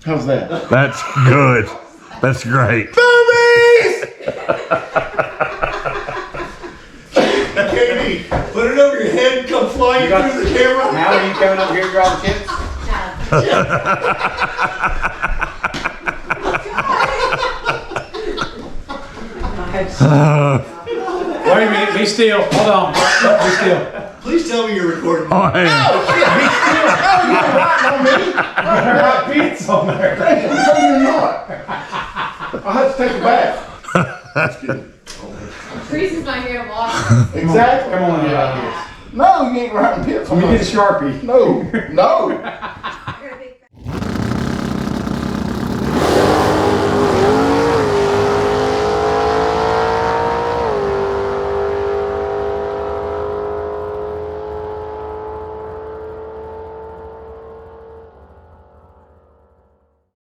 How's that? That's good. That's great. Boobies! Katie, put it over your head and come flying through the camera. Now are you coming up here driving chips? Wait a minute, be still. Hold on. Be still. Please tell me you're recording. Oh, I am. Oh, shit, be still. Oh, you're writing on me. There are beats on there. No, you're not. I'll have to take it back. Just kidding. Greases my hair to wash. Exactly. Come on, get out of here. No, you ain't writing pits. Let me get a Sharpie. No, no.